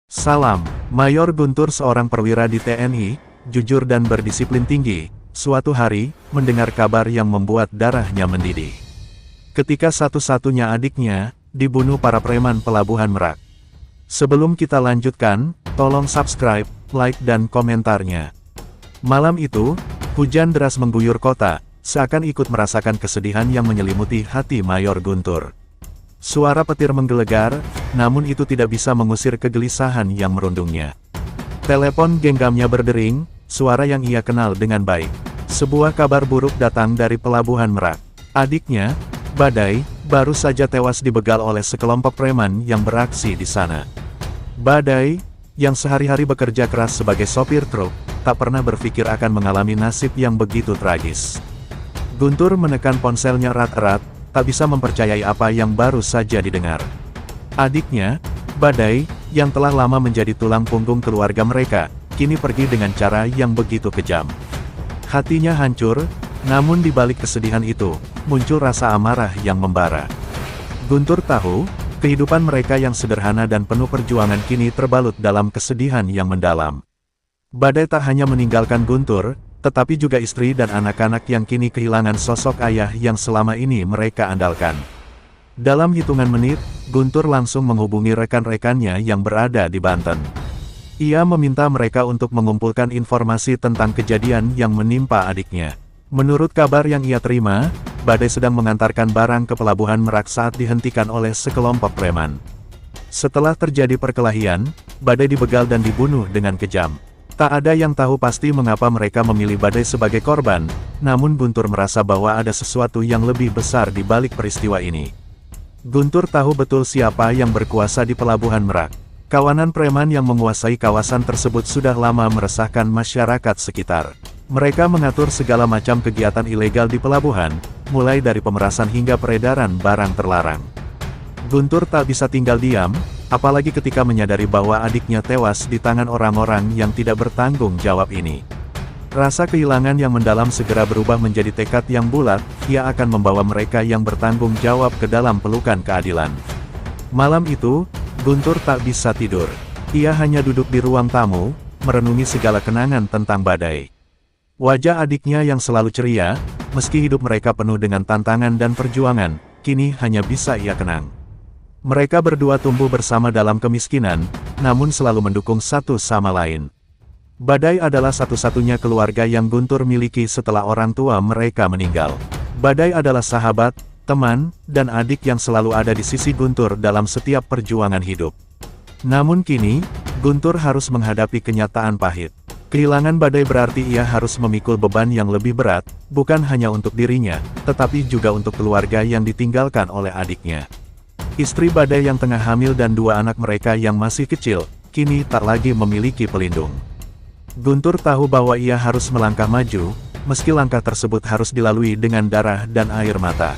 Salam, Mayor Guntur seorang perwira di TNI, jujur dan berdisiplin tinggi, suatu hari, mendengar kabar yang membuat darahnya mendidih. Ketika satu-satunya adiknya, dibunuh para preman pelabuhan Merak. Sebelum kita lanjutkan, tolong subscribe, like dan komentarnya. Malam itu, hujan deras mengguyur kota, seakan ikut merasakan kesedihan yang menyelimuti hati Mayor Guntur. Suara petir menggelegar, namun itu tidak bisa mengusir kegelisahan yang merundungnya. Telepon genggamnya berdering, suara yang ia kenal dengan baik. Sebuah kabar buruk datang dari pelabuhan Merak. Adiknya, Badai, baru saja tewas dibegal oleh sekelompok preman yang beraksi di sana. Badai, yang sehari-hari bekerja keras sebagai sopir truk, tak pernah berpikir akan mengalami nasib yang begitu tragis. Guntur menekan ponselnya erat-erat, tak bisa mempercayai apa yang baru saja didengar. Adiknya, Badai, yang telah lama menjadi tulang punggung keluarga mereka, kini pergi dengan cara yang begitu kejam. Hatinya hancur, namun di balik kesedihan itu, muncul rasa amarah yang membara. Guntur tahu, kehidupan mereka yang sederhana dan penuh perjuangan kini terbalut dalam kesedihan yang mendalam. Badai tak hanya meninggalkan Guntur, tetapi juga istri dan anak-anak yang kini kehilangan sosok ayah yang selama ini mereka andalkan. Dalam hitungan menit, Guntur langsung menghubungi rekan-rekannya yang berada di Banten. Ia meminta mereka untuk mengumpulkan informasi tentang kejadian yang menimpa adiknya. Menurut kabar yang ia terima, Badai sedang mengantarkan barang ke pelabuhan Merak saat dihentikan oleh sekelompok preman. Setelah terjadi perkelahian, Badai dibegal dan dibunuh dengan kejam. Tak ada yang tahu pasti mengapa mereka memilih Badai sebagai korban, namun Guntur merasa bahwa ada sesuatu yang lebih besar di balik peristiwa ini. Guntur tahu betul siapa yang berkuasa di pelabuhan Merak. Kawanan preman yang menguasai kawasan tersebut sudah lama meresahkan masyarakat sekitar. Mereka mengatur segala macam kegiatan ilegal di pelabuhan, mulai dari pemerasan hingga peredaran barang terlarang. Guntur tak bisa tinggal diam, apalagi ketika menyadari bahwa adiknya tewas di tangan orang-orang yang tidak bertanggung jawab ini. Rasa kehilangan yang mendalam segera berubah menjadi tekad yang bulat, ia akan membawa mereka yang bertanggung jawab ke dalam pelukan keadilan. Malam itu, Guntur tak bisa tidur. Ia hanya duduk di ruang tamu, merenungi segala kenangan tentang Badai. Wajah adiknya yang selalu ceria, meski hidup mereka penuh dengan tantangan dan perjuangan, kini hanya bisa ia kenang. Mereka berdua tumbuh bersama dalam kemiskinan, namun selalu mendukung satu sama lain. Badai adalah satu-satunya keluarga yang Guntur miliki setelah orang tua mereka meninggal. Badai adalah sahabat, teman, dan adik yang selalu ada di sisi Guntur dalam setiap perjuangan hidup. Namun kini, Guntur harus menghadapi kenyataan pahit. Kehilangan Badai berarti ia harus memikul beban yang lebih berat, bukan hanya untuk dirinya, tetapi juga untuk keluarga yang ditinggalkan oleh adiknya. Istri Badai yang tengah hamil dan dua anak mereka yang masih kecil, kini tak lagi memiliki pelindung. Guntur tahu bahwa ia harus melangkah maju, meski langkah tersebut harus dilalui dengan darah dan air mata.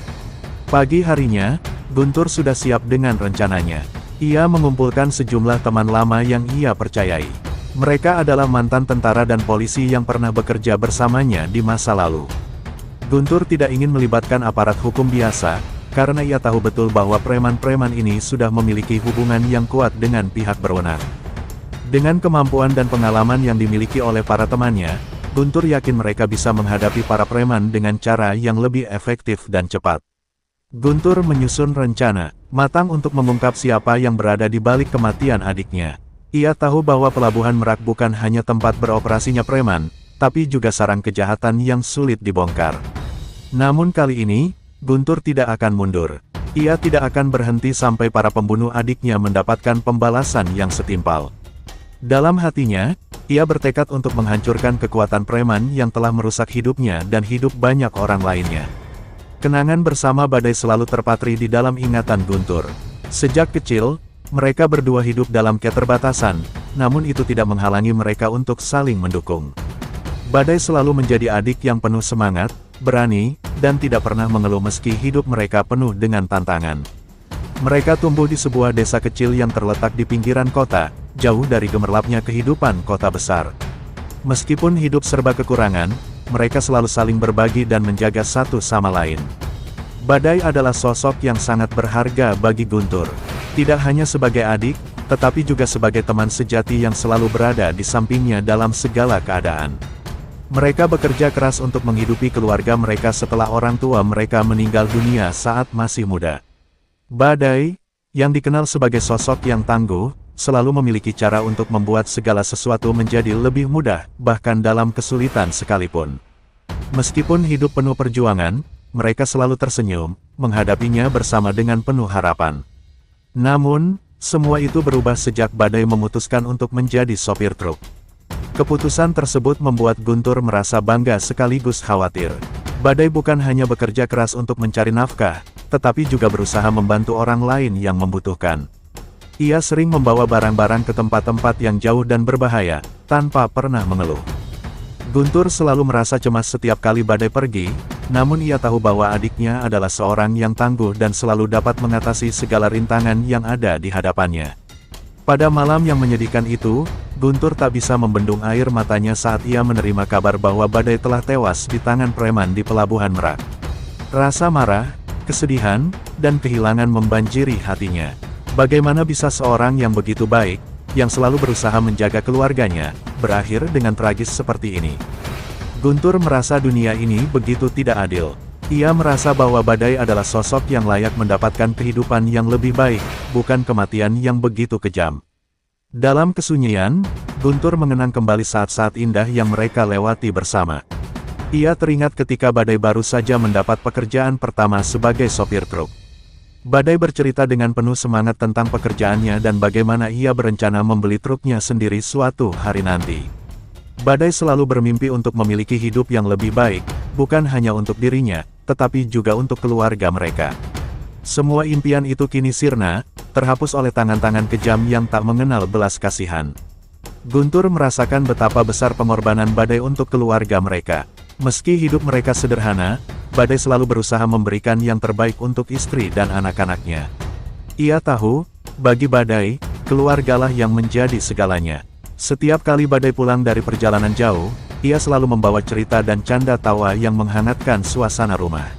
Pagi harinya, Guntur sudah siap dengan rencananya. Ia mengumpulkan sejumlah teman lama yang ia percayai. Mereka adalah mantan tentara dan polisi yang pernah bekerja bersamanya di masa lalu. Guntur tidak ingin melibatkan aparat hukum biasa, karena ia tahu betul bahwa preman-preman ini sudah memiliki hubungan yang kuat dengan pihak berwenang. Dengan kemampuan dan pengalaman yang dimiliki oleh para temannya, Guntur yakin mereka bisa menghadapi para preman dengan cara yang lebih efektif dan cepat. Guntur menyusun rencana matang untuk mengungkap siapa yang berada di balik kematian adiknya. Ia tahu bahwa pelabuhan Merak bukan hanya tempat beroperasinya preman, tapi juga sarang kejahatan yang sulit dibongkar. Namun kali ini, Guntur tidak akan mundur. Ia tidak akan berhenti sampai para pembunuh adiknya mendapatkan pembalasan yang setimpal. Dalam hatinya, ia bertekad untuk menghancurkan kekuatan preman yang telah merusak hidupnya dan hidup banyak orang lainnya. Kenangan bersama Badai selalu terpatri di dalam ingatan Guntur. Sejak kecil, mereka berdua hidup dalam keterbatasan, namun itu tidak menghalangi mereka untuk saling mendukung. Badai selalu menjadi adik yang penuh semangat, berani, dan tidak pernah mengeluh meski hidup mereka penuh dengan tantangan. Mereka tumbuh di sebuah desa kecil yang terletak di pinggiran kota, jauh dari gemerlapnya kehidupan kota besar. Meskipun hidup serba kekurangan, mereka selalu saling berbagi dan menjaga satu sama lain. Badai adalah sosok yang sangat berharga bagi Guntur. Tidak hanya sebagai adik, tetapi juga sebagai teman sejati yang selalu berada di sampingnya dalam segala keadaan. Mereka bekerja keras untuk menghidupi keluarga mereka setelah orang tua mereka meninggal dunia saat masih muda. Badai, yang dikenal sebagai sosok yang tangguh, selalu memiliki cara untuk membuat segala sesuatu menjadi lebih mudah, bahkan dalam kesulitan sekalipun. Meskipun hidup penuh perjuangan, mereka selalu tersenyum, menghadapinya bersama dengan penuh harapan. Namun, semua itu berubah sejak Badai memutuskan untuk menjadi sopir truk. Keputusan tersebut membuat Guntur merasa bangga sekaligus khawatir. Badai bukan hanya bekerja keras untuk mencari nafkah, tetapi juga berusaha membantu orang lain yang membutuhkan. Ia sering membawa barang-barang ke tempat-tempat yang jauh dan berbahaya, tanpa pernah mengeluh. Guntur selalu merasa cemas setiap kali Badai pergi, namun ia tahu bahwa adiknya adalah seorang yang tangguh dan selalu dapat mengatasi segala rintangan yang ada di hadapannya. Pada malam yang menyedihkan itu, Guntur tak bisa membendung air matanya saat ia menerima kabar bahwa Badai telah tewas di tangan preman di Pelabuhan Merak. Rasa marah, kesedihan, dan kehilangan membanjiri hatinya. Bagaimana bisa seorang yang begitu baik, yang selalu berusaha menjaga keluarganya, berakhir dengan tragis seperti ini? Guntur merasa dunia ini begitu tidak adil. Ia merasa bahwa Badai adalah sosok yang layak mendapatkan kehidupan yang lebih baik, bukan kematian yang begitu kejam. Dalam kesunyian, Guntur mengenang kembali saat-saat indah yang mereka lewati bersama. Ia teringat ketika Badai baru saja mendapat pekerjaan pertama sebagai sopir truk. Badai bercerita dengan penuh semangat tentang pekerjaannya dan bagaimana ia berencana membeli truknya sendiri suatu hari nanti. Badai selalu bermimpi untuk memiliki hidup yang lebih baik, bukan hanya untuk dirinya, tetapi juga untuk keluarga mereka. Semua impian itu kini sirna, terhapus oleh tangan-tangan kejam yang tak mengenal belas kasihan. Guntur merasakan betapa besar pengorbanan Badai untuk keluarga mereka. Meski hidup mereka sederhana, Badai selalu berusaha memberikan yang terbaik untuk istri dan anak-anaknya. Ia tahu, bagi Badai, keluargalah yang menjadi segalanya. Setiap kali Badai pulang dari perjalanan jauh, ia selalu membawa cerita dan canda tawa yang menghangatkan suasana rumah.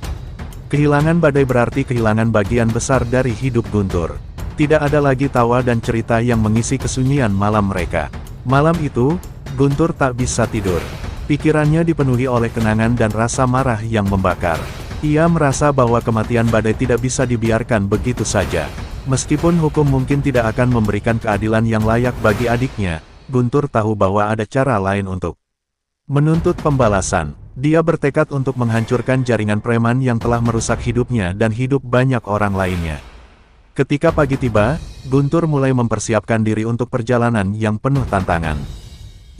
Kehilangan Badai berarti kehilangan bagian besar dari hidup Guntur. Tidak ada lagi tawa dan cerita yang mengisi kesunyian malam mereka. Malam itu, Guntur tak bisa tidur. Pikirannya dipenuhi oleh kenangan dan rasa marah yang membakar. Ia merasa bahwa kematian Badai tidak bisa dibiarkan begitu saja. Meskipun hukum mungkin tidak akan memberikan keadilan yang layak bagi adiknya, Guntur tahu bahwa ada cara lain untuk menuntut pembalasan. Dia bertekad untuk menghancurkan jaringan preman yang telah merusak hidupnya dan hidup banyak orang lainnya. Ketika pagi tiba, Guntur mulai mempersiapkan diri untuk perjalanan yang penuh tantangan.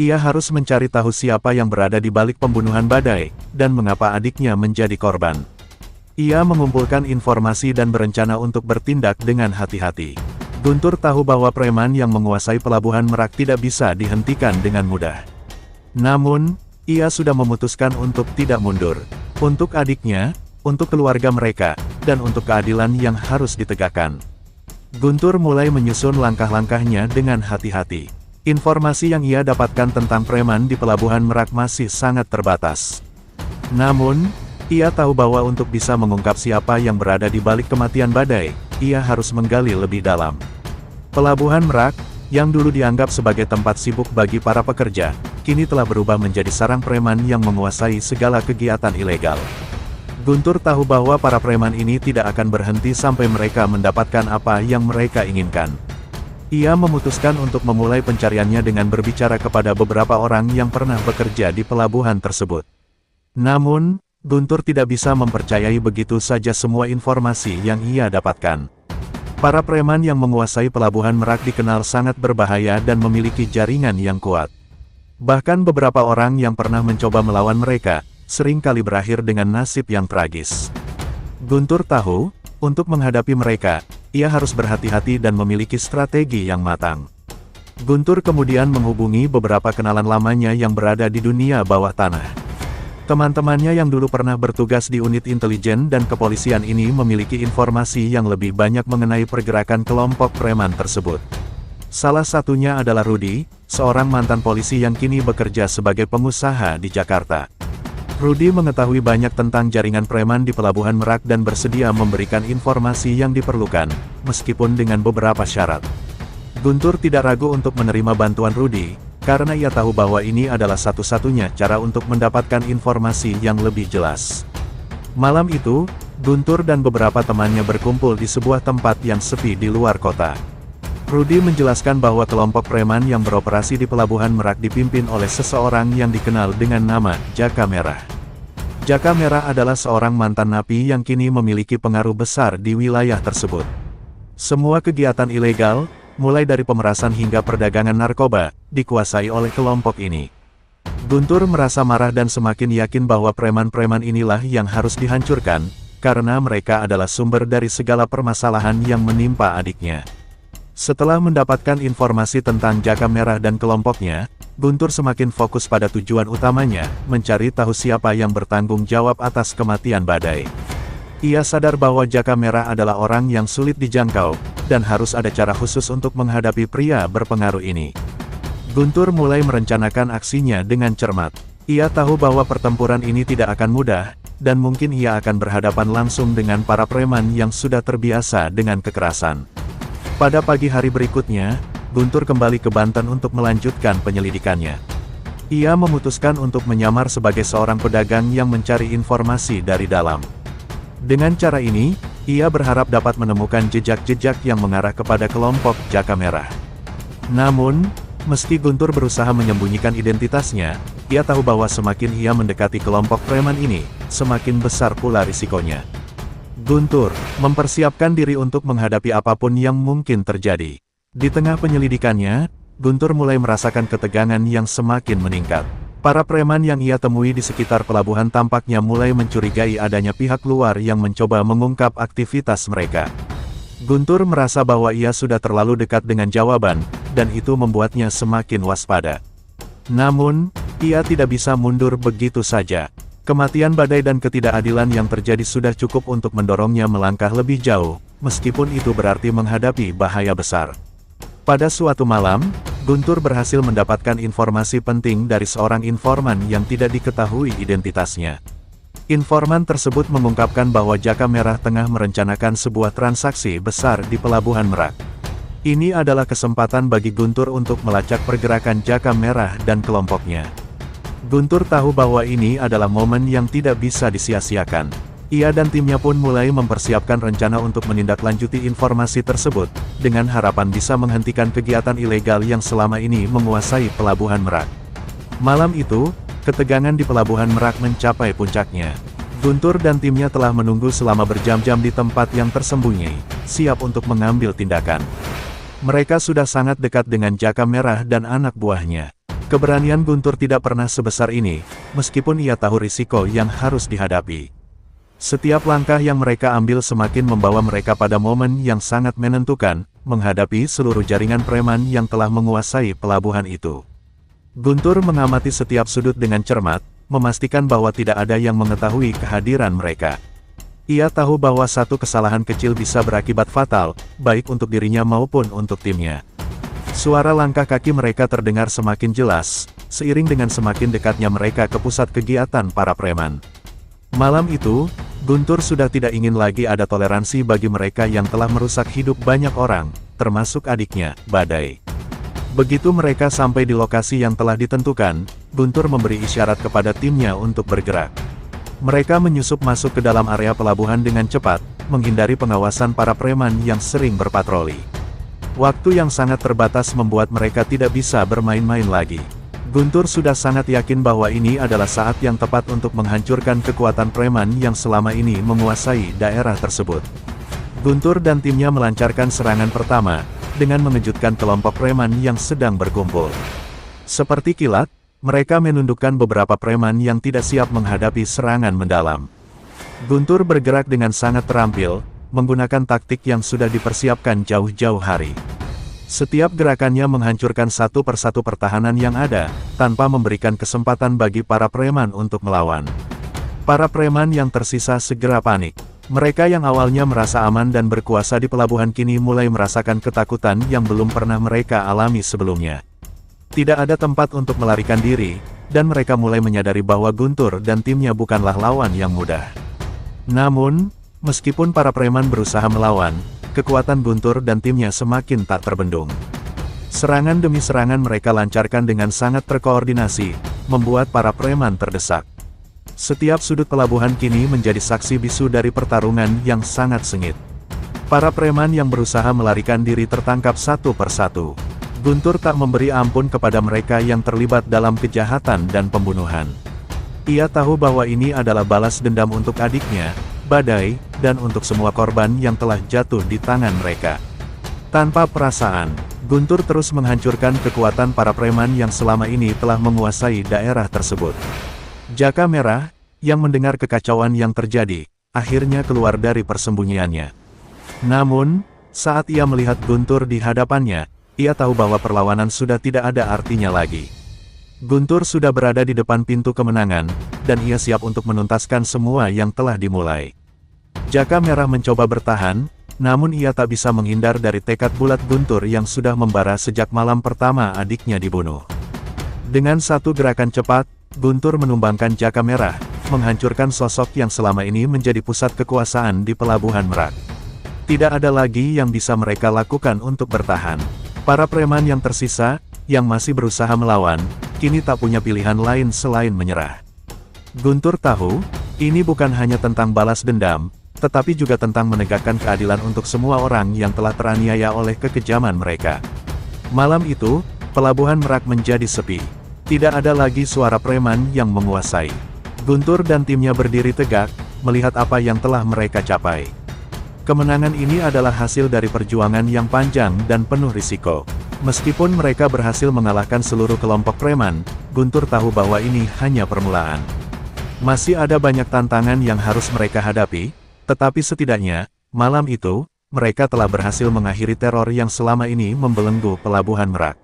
Ia harus mencari tahu siapa yang berada di balik pembunuhan Badai, dan mengapa adiknya menjadi korban. Ia mengumpulkan informasi dan berencana untuk bertindak dengan hati-hati. Guntur tahu bahwa preman yang menguasai Pelabuhan Merak tidak bisa dihentikan dengan mudah. Namun, ia sudah memutuskan untuk tidak mundur. Untuk adiknya, untuk keluarga mereka, dan untuk keadilan yang harus ditegakkan. Guntur mulai menyusun langkah-langkahnya dengan hati-hati. Informasi yang ia dapatkan tentang preman di Pelabuhan Merak masih sangat terbatas. Namun, ia tahu bahwa untuk bisa mengungkap siapa yang berada di balik kematian Badai, ia harus menggali lebih dalam. Pelabuhan Merak, yang dulu dianggap sebagai tempat sibuk bagi para pekerja, kini telah berubah menjadi sarang preman yang menguasai segala kegiatan ilegal. Guntur tahu bahwa para preman ini tidak akan berhenti sampai mereka mendapatkan apa yang mereka inginkan. Ia memutuskan untuk memulai pencariannya dengan berbicara kepada beberapa orang yang pernah bekerja di pelabuhan tersebut. Namun, Guntur tidak bisa mempercayai begitu saja semua informasi yang ia dapatkan. Para preman yang menguasai Pelabuhan Merak dikenal sangat berbahaya dan memiliki jaringan yang kuat. Bahkan beberapa orang yang pernah mencoba melawan mereka, sering kali berakhir dengan nasib yang tragis. Guntur tahu, untuk menghadapi mereka, ia harus berhati-hati dan memiliki strategi yang matang. Guntur kemudian menghubungi beberapa kenalan lamanya yang berada di dunia bawah tanah. Teman-temannya yang dulu pernah bertugas di unit intelijen dan kepolisian ini memiliki informasi yang lebih banyak mengenai pergerakan kelompok preman tersebut. Salah satunya adalah Rudi, seorang mantan polisi yang kini bekerja sebagai pengusaha di Jakarta. Rudi mengetahui banyak tentang jaringan preman di Pelabuhan Merak dan bersedia memberikan informasi yang diperlukan, meskipun dengan beberapa syarat. Guntur tidak ragu untuk menerima bantuan Rudy, karena ia tahu bahwa ini adalah satu-satunya cara untuk mendapatkan informasi yang lebih jelas. Malam itu, Guntur dan beberapa temannya berkumpul di sebuah tempat yang sepi di luar kota. Rudy menjelaskan bahwa kelompok preman yang beroperasi di Pelabuhan Merak dipimpin oleh seseorang yang dikenal dengan nama Jaka Merah. Jaka Merah adalah seorang mantan napi yang kini memiliki pengaruh besar di wilayah tersebut. Semua kegiatan ilegal, mulai dari pemerasan hingga perdagangan narkoba, dikuasai oleh kelompok ini. Guntur merasa marah dan semakin yakin bahwa preman-preman inilah yang harus dihancurkan, karena mereka adalah sumber dari segala permasalahan yang menimpa adiknya. Setelah mendapatkan informasi tentang Jaka Merah dan kelompoknya, Guntur semakin fokus pada tujuan utamanya, mencari tahu siapa yang bertanggung jawab atas kematian Badai. Ia sadar bahwa Jaka Merah adalah orang yang sulit dijangkau, dan harus ada cara khusus untuk menghadapi pria berpengaruh ini. Guntur mulai merencanakan aksinya dengan cermat. Ia tahu bahwa pertempuran ini tidak akan mudah, dan mungkin ia akan berhadapan langsung dengan para preman yang sudah terbiasa dengan kekerasan. Pada pagi hari berikutnya, Guntur kembali ke Banten untuk melanjutkan penyelidikannya. Ia memutuskan untuk menyamar sebagai seorang pedagang yang mencari informasi dari dalam. Dengan cara ini, ia berharap dapat menemukan jejak-jejak yang mengarah kepada kelompok Jaka Merah. Namun, meski Guntur berusaha menyembunyikan identitasnya, ia tahu bahwa semakin ia mendekati kelompok preman ini, semakin besar pula risikonya. Guntur mempersiapkan diri untuk menghadapi apapun yang mungkin terjadi. Di tengah penyelidikannya, Guntur mulai merasakan ketegangan yang semakin meningkat. Para preman yang ia temui di sekitar pelabuhan tampaknya mulai mencurigai adanya pihak luar yang mencoba mengungkap aktivitas mereka. Guntur merasa bahwa ia sudah terlalu dekat dengan jawaban, dan itu membuatnya semakin waspada. Namun, ia tidak bisa mundur begitu saja. Kematian Badai dan ketidakadilan yang terjadi sudah cukup untuk mendorongnya melangkah lebih jauh, meskipun itu berarti menghadapi bahaya besar. Pada suatu malam, Guntur berhasil mendapatkan informasi penting dari seorang informan yang tidak diketahui identitasnya. Informan tersebut mengungkapkan bahwa Jaka Merah tengah merencanakan sebuah transaksi besar di Pelabuhan Merak. Ini adalah kesempatan bagi Guntur untuk melacak pergerakan Jaka Merah dan kelompoknya. Guntur tahu bahwa ini adalah momen yang tidak bisa disia-siakan. Ia dan timnya pun mulai mempersiapkan rencana untuk menindaklanjuti informasi tersebut, dengan harapan bisa menghentikan kegiatan ilegal yang selama ini menguasai Pelabuhan Merak. Malam itu, ketegangan di Pelabuhan Merak mencapai puncaknya. Guntur dan timnya telah menunggu selama berjam-jam di tempat yang tersembunyi, siap untuk mengambil tindakan. Mereka sudah sangat dekat dengan Jaka Merah dan anak buahnya. Keberanian Guntur tidak pernah sebesar ini, meskipun ia tahu risiko yang harus dihadapi. Setiap langkah yang mereka ambil semakin membawa mereka pada momen yang sangat menentukan, menghadapi seluruh jaringan preman yang telah menguasai pelabuhan itu. Guntur mengamati setiap sudut dengan cermat, memastikan bahwa tidak ada yang mengetahui kehadiran mereka. Ia tahu bahwa satu kesalahan kecil bisa berakibat fatal, baik untuk dirinya maupun untuk timnya. Suara langkah kaki mereka terdengar semakin jelas, seiring dengan semakin dekatnya mereka ke pusat kegiatan para preman. Malam itu, Guntur sudah tidak ingin lagi ada toleransi bagi mereka yang telah merusak hidup banyak orang, termasuk adiknya, Badai. Begitu mereka sampai di lokasi yang telah ditentukan, Guntur memberi isyarat kepada timnya untuk bergerak. Mereka menyusup masuk ke dalam area pelabuhan dengan cepat, menghindari pengawasan para preman yang sering berpatroli. Waktu yang sangat terbatas membuat mereka tidak bisa bermain-main lagi. Guntur sudah sangat yakin bahwa ini adalah saat yang tepat untuk menghancurkan kekuatan preman yang selama ini menguasai daerah tersebut. Guntur dan timnya melancarkan serangan pertama, dengan mengejutkan kelompok preman yang sedang berkumpul. Seperti kilat, mereka menundukkan beberapa preman yang tidak siap menghadapi serangan mendalam. Guntur bergerak dengan sangat terampil, menggunakan taktik yang sudah dipersiapkan jauh-jauh hari. Setiap gerakannya menghancurkan satu persatu pertahanan yang ada, tanpa memberikan kesempatan bagi para preman untuk melawan. Para preman yang tersisa segera panik. Mereka yang awalnya merasa aman dan berkuasa di pelabuhan kini mulai merasakan ketakutan yang belum pernah mereka alami sebelumnya. Tidak ada tempat untuk melarikan diri, dan mereka mulai menyadari bahwa Guntur dan timnya bukanlah lawan yang mudah. Namun, meskipun para preman berusaha melawan, kekuatan Guntur dan timnya semakin tak terbendung. Serangan demi serangan mereka lancarkan dengan sangat terkoordinasi, membuat para preman terdesak. Setiap sudut pelabuhan kini menjadi saksi bisu dari pertarungan yang sangat sengit. Para preman yang berusaha melarikan diri tertangkap satu persatu. Guntur tak memberi ampun kepada mereka yang terlibat dalam kejahatan dan pembunuhan. Ia tahu bahwa ini adalah balas dendam untuk adiknya, Badai, dan untuk semua korban yang telah jatuh di tangan mereka. Tanpa perasaan, Guntur terus menghancurkan kekuatan para preman yang selama ini telah menguasai daerah tersebut. Jaka Merah, yang mendengar kekacauan yang terjadi, akhirnya keluar dari persembunyiannya. Namun, saat ia melihat Guntur di hadapannya, ia tahu bahwa perlawanan sudah tidak ada artinya lagi. Guntur sudah berada di depan pintu kemenangan, dan ia siap untuk menuntaskan semua yang telah dimulai. Jaka Merah mencoba bertahan, namun ia tak bisa menghindar dari tekad bulat Guntur yang sudah membara sejak malam pertama adiknya dibunuh. Dengan satu gerakan cepat, Guntur menumbangkan Jaka Merah, menghancurkan sosok yang selama ini menjadi pusat kekuasaan di Pelabuhan Merak. Tidak ada lagi yang bisa mereka lakukan untuk bertahan. Para preman yang tersisa, yang masih berusaha melawan, kini tak punya pilihan lain selain menyerah. Guntur tahu, ini bukan hanya tentang balas dendam, tetapi juga tentang menegakkan keadilan untuk semua orang yang telah teraniaya oleh kekejaman mereka. Malam itu, Pelabuhan Merak menjadi sepi. Tidak ada lagi suara preman yang menguasai. Guntur dan timnya berdiri tegak, melihat apa yang telah mereka capai. Kemenangan ini adalah hasil dari perjuangan yang panjang dan penuh risiko. Meskipun mereka berhasil mengalahkan seluruh kelompok preman, Guntur tahu bahwa ini hanya permulaan. Masih ada banyak tantangan yang harus mereka hadapi, tetapi setidaknya, malam itu, mereka telah berhasil mengakhiri teror yang selama ini membelenggu Pelabuhan Merak.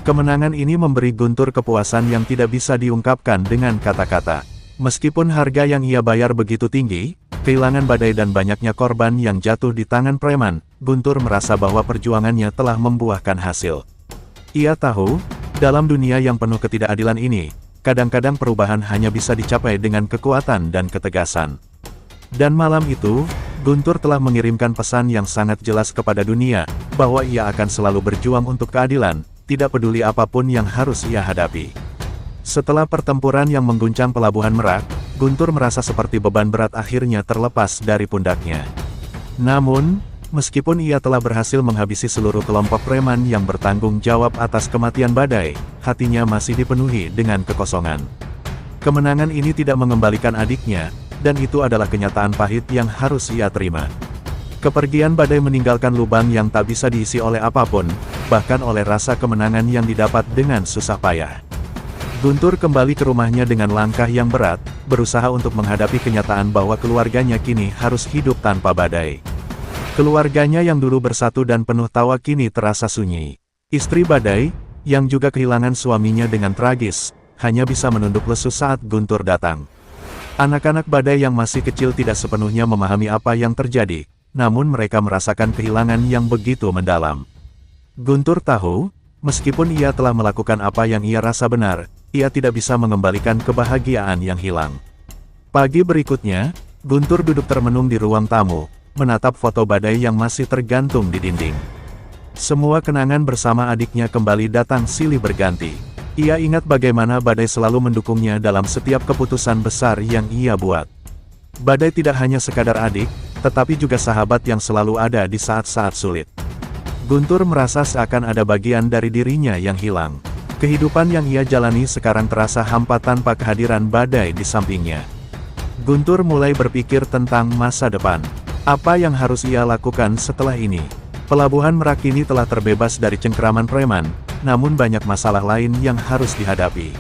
Kemenangan ini memberi Guntur kepuasan yang tidak bisa diungkapkan dengan kata-kata. Meskipun harga yang ia bayar begitu tinggi, kehilangan Badai dan banyaknya korban yang jatuh di tangan preman, Guntur merasa bahwa perjuangannya telah membuahkan hasil. Ia tahu, dalam dunia yang penuh ketidakadilan ini, kadang-kadang perubahan hanya bisa dicapai dengan kekuatan dan ketegasan. Dan malam itu, Guntur telah mengirimkan pesan yang sangat jelas kepada dunia, bahwa ia akan selalu berjuang untuk keadilan, tidak peduli apapun yang harus ia hadapi. Setelah pertempuran yang mengguncang Pelabuhan Merak, Guntur merasa seperti beban berat akhirnya terlepas dari pundaknya. Namun, meskipun ia telah berhasil menghabisi seluruh kelompok preman yang bertanggung jawab atas kematian Badai, hatinya masih dipenuhi dengan kekosongan. Kemenangan ini tidak mengembalikan adiknya, dan itu adalah kenyataan pahit yang harus ia terima. Kepergian Badai meninggalkan lubang yang tak bisa diisi oleh apapun, bahkan oleh rasa kemenangan yang didapat dengan susah payah. Guntur kembali ke rumahnya dengan langkah yang berat, berusaha untuk menghadapi kenyataan bahwa keluarganya kini harus hidup tanpa Badai. Keluarganya yang dulu bersatu dan penuh tawa kini terasa sunyi. Istri Badai, yang juga kehilangan suaminya dengan tragis, hanya bisa menunduk lesu saat Guntur datang. Anak-anak Badai yang masih kecil tidak sepenuhnya memahami apa yang terjadi, namun mereka merasakan kehilangan yang begitu mendalam. Guntur tahu, meskipun ia telah melakukan apa yang ia rasa benar, ia tidak bisa mengembalikan kebahagiaan yang hilang. Pagi berikutnya, Guntur duduk termenung di ruang tamu, menatap foto Badai yang masih tergantung di dinding. Semua kenangan bersama adiknya kembali datang silih berganti. Ia ingat bagaimana Badai selalu mendukungnya dalam setiap keputusan besar yang ia buat. Badai tidak hanya sekadar adik, tetapi juga sahabat yang selalu ada di saat-saat sulit. Guntur merasa seakan ada bagian dari dirinya yang hilang. Kehidupan yang ia jalani sekarang terasa hampa tanpa kehadiran Badai di sampingnya. Guntur mulai berpikir tentang masa depan. Apa yang harus ia lakukan setelah ini? Pelabuhan Merak kini telah terbebas dari cengkeraman preman, namun banyak masalah lain yang harus dihadapi.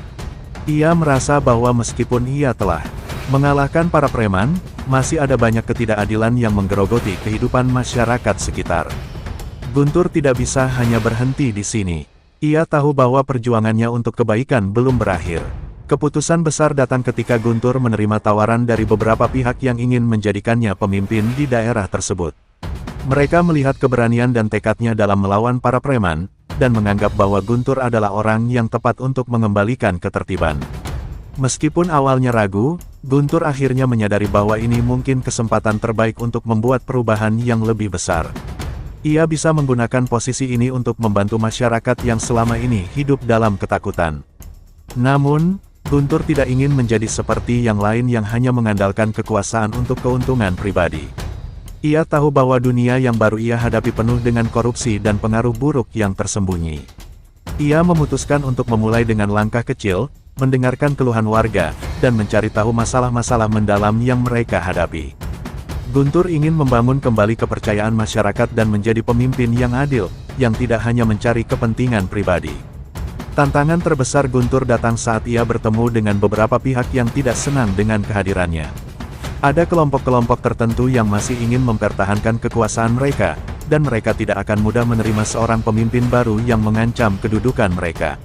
Ia merasa bahwa meskipun ia telah mengalahkan para preman, masih ada banyak ketidakadilan yang menggerogoti kehidupan masyarakat sekitar. Guntur tidak bisa hanya berhenti di sini. Ia tahu bahwa perjuangannya untuk kebaikan belum berakhir. Keputusan besar datang ketika Guntur menerima tawaran dari beberapa pihak yang ingin menjadikannya pemimpin di daerah tersebut. Mereka melihat keberanian dan tekadnya dalam melawan para preman, dan menganggap bahwa Guntur adalah orang yang tepat untuk mengembalikan ketertiban. Meskipun awalnya ragu, Guntur akhirnya menyadari bahwa ini mungkin kesempatan terbaik untuk membuat perubahan yang lebih besar. Ia bisa menggunakan posisi ini untuk membantu masyarakat yang selama ini hidup dalam ketakutan. Namun, Guntur tidak ingin menjadi seperti yang lain yang hanya mengandalkan kekuasaan untuk keuntungan pribadi. Ia tahu bahwa dunia yang baru ia hadapi penuh dengan korupsi dan pengaruh buruk yang tersembunyi. Ia memutuskan untuk memulai dengan langkah kecil, mendengarkan keluhan warga, dan mencari tahu masalah-masalah mendalam yang mereka hadapi. Guntur ingin membangun kembali kepercayaan masyarakat dan menjadi pemimpin yang adil, yang tidak hanya mencari kepentingan pribadi. Tantangan terbesar Guntur datang saat ia bertemu dengan beberapa pihak yang tidak senang dengan kehadirannya. Ada kelompok-kelompok tertentu yang masih ingin mempertahankan kekuasaan mereka, dan mereka tidak akan mudah menerima seorang pemimpin baru yang mengancam kedudukan mereka.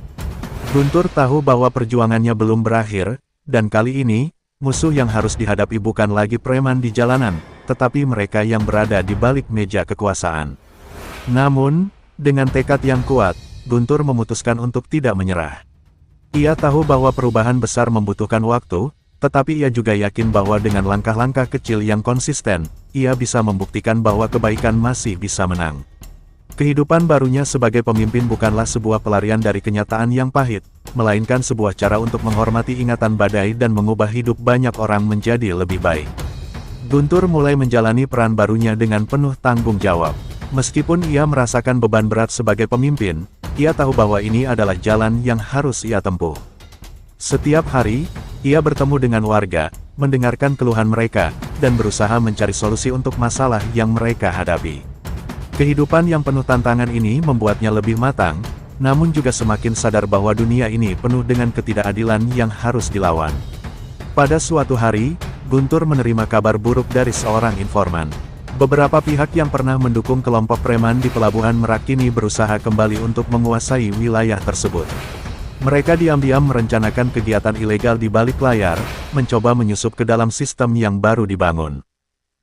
Guntur tahu bahwa perjuangannya belum berakhir, dan kali ini, musuh yang harus dihadapi bukan lagi preman di jalanan, tetapi mereka yang berada di balik meja kekuasaan. Namun, dengan tekad yang kuat, Guntur memutuskan untuk tidak menyerah. Ia tahu bahwa perubahan besar membutuhkan waktu, tetapi ia juga yakin bahwa dengan langkah-langkah kecil yang konsisten, ia bisa membuktikan bahwa kebaikan masih bisa menang. Kehidupan barunya sebagai pemimpin bukanlah sebuah pelarian dari kenyataan yang pahit, melainkan sebuah cara untuk menghormati ingatan badai dan mengubah hidup banyak orang menjadi lebih baik. Guntur mulai menjalani peran barunya dengan penuh tanggung jawab. Meskipun ia merasakan beban berat sebagai pemimpin, ia tahu bahwa ini adalah jalan yang harus ia tempuh. Setiap hari, ia bertemu dengan warga, mendengarkan keluhan mereka, dan berusaha mencari solusi untuk masalah yang mereka hadapi. Kehidupan yang penuh tantangan ini membuatnya lebih matang, namun juga semakin sadar bahwa dunia ini penuh dengan ketidakadilan yang harus dilawan. Pada suatu hari, Guntur menerima kabar buruk dari seorang informan. Beberapa pihak yang pernah mendukung kelompok preman di Pelabuhan Merak kini berusaha kembali untuk menguasai wilayah tersebut. Mereka diam-diam merencanakan kegiatan ilegal di balik layar, mencoba menyusup ke dalam sistem yang baru dibangun.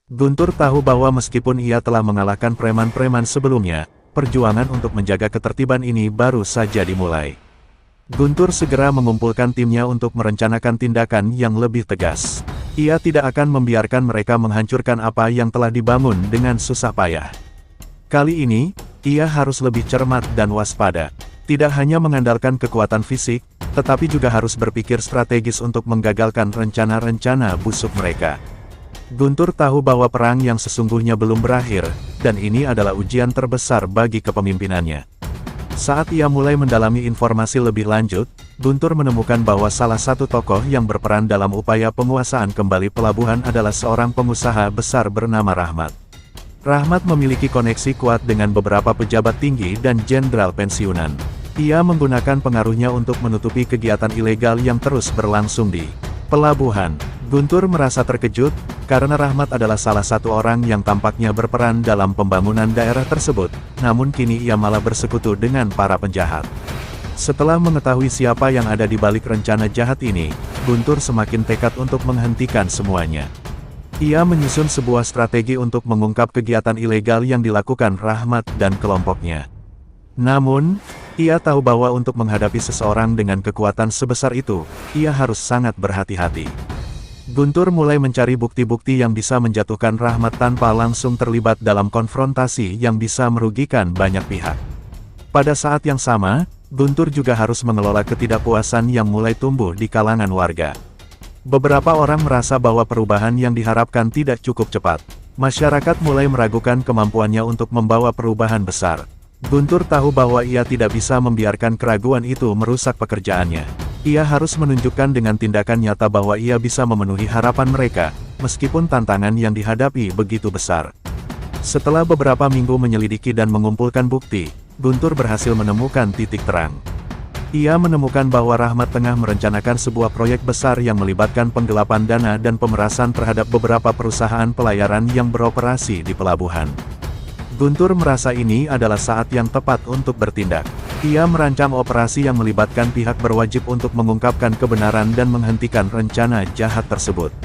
Guntur tahu bahwa meskipun ia telah mengalahkan preman-preman sebelumnya, perjuangan untuk menjaga ketertiban ini baru saja dimulai. Guntur segera mengumpulkan timnya untuk merencanakan tindakan yang lebih tegas. Ia tidak akan membiarkan mereka menghancurkan apa yang telah dibangun dengan susah payah. Kali ini, ia harus lebih cermat dan waspada. Tidak hanya mengandalkan kekuatan fisik, tetapi juga harus berpikir strategis untuk menggagalkan rencana-rencana busuk mereka. Guntur tahu bahwa perang yang sesungguhnya belum berakhir, dan ini adalah ujian terbesar bagi kepemimpinannya. Saat ia mulai mendalami informasi lebih lanjut, Guntur menemukan bahwa salah satu tokoh yang berperan dalam upaya penguasaan kembali pelabuhan adalah seorang pengusaha besar bernama Rahmat. Rahmat memiliki koneksi kuat dengan beberapa pejabat tinggi dan jenderal pensiunan. Ia menggunakan pengaruhnya untuk menutupi kegiatan ilegal yang terus berlangsung di pelabuhan. Guntur merasa terkejut, karena Rahmat adalah salah satu orang yang tampaknya berperan dalam pembangunan daerah tersebut, namun kini ia malah bersekutu dengan para penjahat. Setelah mengetahui siapa yang ada di balik rencana jahat ini, Guntur semakin tekad untuk menghentikan semuanya. Ia menyusun sebuah strategi untuk mengungkap kegiatan ilegal yang dilakukan Rahmat dan kelompoknya. Namun, ia tahu bahwa untuk menghadapi seseorang dengan kekuatan sebesar itu, ia harus sangat berhati-hati. Guntur mulai mencari bukti-bukti yang bisa menjatuhkan Rahmat tanpa langsung terlibat dalam konfrontasi yang bisa merugikan banyak pihak. Pada saat yang sama, Guntur juga harus mengelola ketidakpuasan yang mulai tumbuh di kalangan warga. Beberapa orang merasa bahwa perubahan yang diharapkan tidak cukup cepat. Masyarakat mulai meragukan kemampuannya untuk membawa perubahan besar. Guntur tahu bahwa ia tidak bisa membiarkan keraguan itu merusak pekerjaannya. Ia harus menunjukkan dengan tindakan nyata bahwa ia bisa memenuhi harapan mereka, meskipun tantangan yang dihadapi begitu besar. Setelah beberapa minggu menyelidiki dan mengumpulkan bukti, Guntur berhasil menemukan titik terang. Ia menemukan bahwa Rahmat tengah merencanakan sebuah proyek besar yang melibatkan penggelapan dana dan pemerasan terhadap beberapa perusahaan pelayaran yang beroperasi di pelabuhan. Guntur merasa ini adalah saat yang tepat untuk bertindak. Ia merancang operasi yang melibatkan pihak berwajib untuk mengungkapkan kebenaran dan menghentikan rencana jahat tersebut.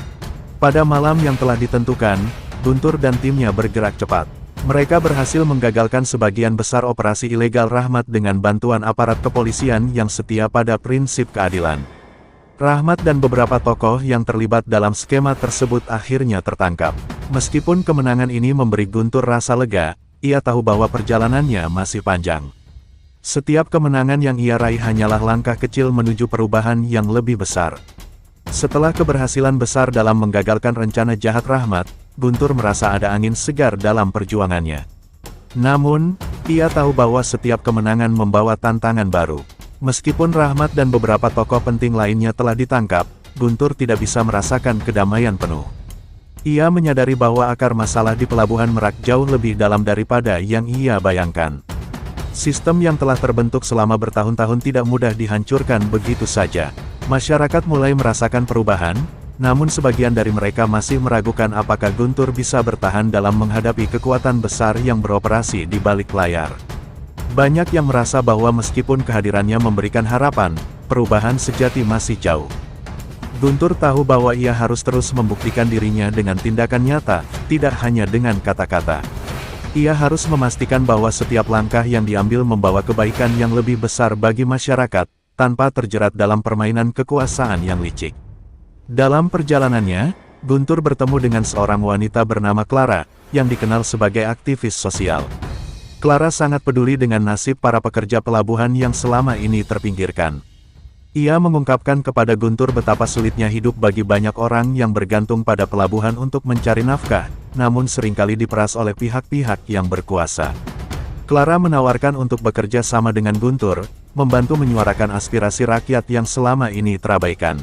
Pada malam yang telah ditentukan, Guntur dan timnya bergerak cepat. Mereka berhasil menggagalkan sebagian besar operasi ilegal Rahmat dengan bantuan aparat kepolisian yang setia pada prinsip keadilan. Rahmat dan beberapa tokoh yang terlibat dalam skema tersebut akhirnya tertangkap. Meskipun kemenangan ini memberi Guntur rasa lega, ia tahu bahwa perjalanannya masih panjang. Setiap kemenangan yang ia raih hanyalah langkah kecil menuju perubahan yang lebih besar. Setelah keberhasilan besar dalam menggagalkan rencana jahat Rahmat, Guntur merasa ada angin segar dalam perjuangannya. Namun, ia tahu bahwa setiap kemenangan membawa tantangan baru. Meskipun Rahmat dan beberapa tokoh penting lainnya telah ditangkap, Guntur tidak bisa merasakan kedamaian penuh. Ia menyadari bahwa akar masalah di Pelabuhan Merak jauh lebih dalam daripada yang ia bayangkan. Sistem yang telah terbentuk selama bertahun-tahun tidak mudah dihancurkan begitu saja. Masyarakat mulai merasakan perubahan, namun sebagian dari mereka masih meragukan apakah Guntur bisa bertahan dalam menghadapi kekuatan besar yang beroperasi di balik layar. Banyak yang merasa bahwa meskipun kehadirannya memberikan harapan, perubahan sejati masih jauh. Guntur tahu bahwa ia harus terus membuktikan dirinya dengan tindakan nyata, tidak hanya dengan kata-kata. Ia harus memastikan bahwa setiap langkah yang diambil membawa kebaikan yang lebih besar bagi masyarakat, tanpa terjerat dalam permainan kekuasaan yang licik. Dalam perjalanannya, Guntur bertemu dengan seorang wanita bernama Clara, yang dikenal sebagai aktivis sosial. Clara sangat peduli dengan nasib para pekerja pelabuhan yang selama ini terpinggirkan. Ia mengungkapkan kepada Guntur betapa sulitnya hidup bagi banyak orang yang bergantung pada pelabuhan untuk mencari nafkah, namun seringkali diperas oleh pihak-pihak yang berkuasa. Clara menawarkan untuk bekerja sama dengan Guntur, membantu menyuarakan aspirasi rakyat yang selama ini terabaikan.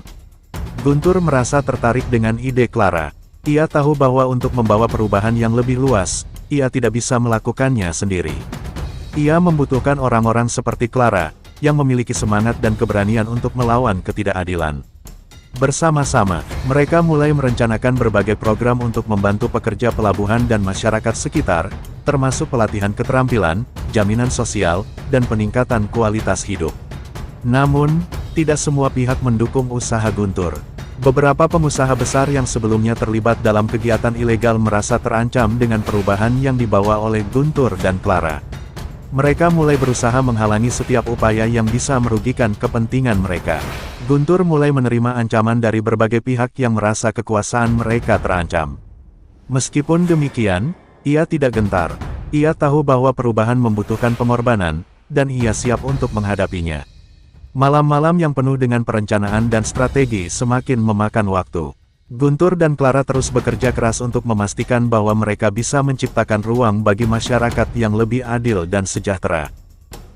Guntur merasa tertarik dengan ide Clara. Ia tahu bahwa untuk membawa perubahan yang lebih luas, ia tidak bisa melakukannya sendiri. Ia membutuhkan orang-orang seperti Clara, yang memiliki semangat dan keberanian untuk melawan ketidakadilan. Bersama-sama, mereka mulai merencanakan berbagai program untuk membantu pekerja pelabuhan dan masyarakat sekitar, termasuk pelatihan keterampilan, jaminan sosial, dan peningkatan kualitas hidup. Namun, tidak semua pihak mendukung usaha Guntur. Beberapa pengusaha besar yang sebelumnya terlibat dalam kegiatan ilegal merasa terancam dengan perubahan yang dibawa oleh Guntur dan Clara. Mereka mulai berusaha menghalangi setiap upaya yang bisa merugikan kepentingan mereka. Guntur mulai menerima ancaman dari berbagai pihak yang merasa kekuasaan mereka terancam. Meskipun demikian, ia tidak gentar. Ia tahu bahwa perubahan membutuhkan pengorbanan, dan ia siap untuk menghadapinya. Malam-malam yang penuh dengan perencanaan dan strategi semakin memakan waktu. Guntur dan Clara terus bekerja keras untuk memastikan bahwa mereka bisa menciptakan ruang bagi masyarakat yang lebih adil dan sejahtera.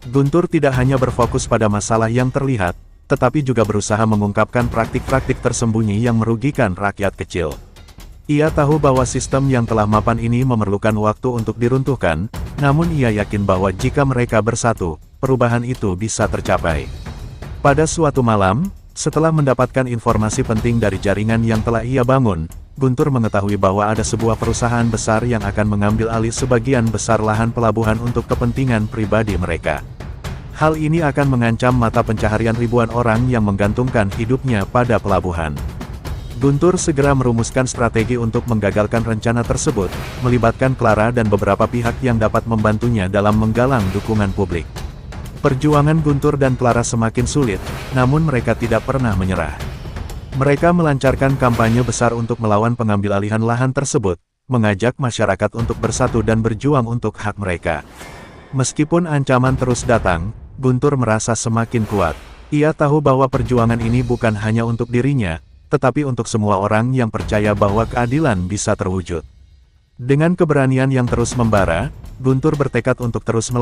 Guntur tidak hanya berfokus pada masalah yang terlihat, tetapi juga berusaha mengungkapkan praktik-praktik tersembunyi yang merugikan rakyat kecil. Ia tahu bahwa sistem yang telah mapan ini memerlukan waktu untuk diruntuhkan, namun ia yakin bahwa jika mereka bersatu, perubahan itu bisa tercapai. Pada suatu malam, setelah mendapatkan informasi penting dari jaringan yang telah ia bangun, Guntur mengetahui bahwa ada sebuah perusahaan besar yang akan mengambil alih sebagian besar lahan pelabuhan untuk kepentingan pribadi mereka. Hal ini akan mengancam mata pencaharian ribuan orang yang menggantungkan hidupnya pada pelabuhan. Guntur segera merumuskan strategi untuk menggagalkan rencana tersebut, melibatkan Clara dan beberapa pihak yang dapat membantunya dalam menggalang dukungan publik. Perjuangan Guntur dan Clara semakin sulit, namun mereka tidak pernah menyerah. Mereka melancarkan kampanye besar untuk melawan pengambil alihan lahan tersebut, mengajak masyarakat untuk bersatu dan berjuang untuk hak mereka. Meskipun ancaman terus datang, Guntur merasa semakin kuat. Ia tahu bahwa perjuangan ini bukan hanya untuk dirinya, tetapi untuk semua orang yang percaya bahwa keadilan bisa terwujud. Dengan keberanian yang terus membara, Guntur bertekad untuk terus melawan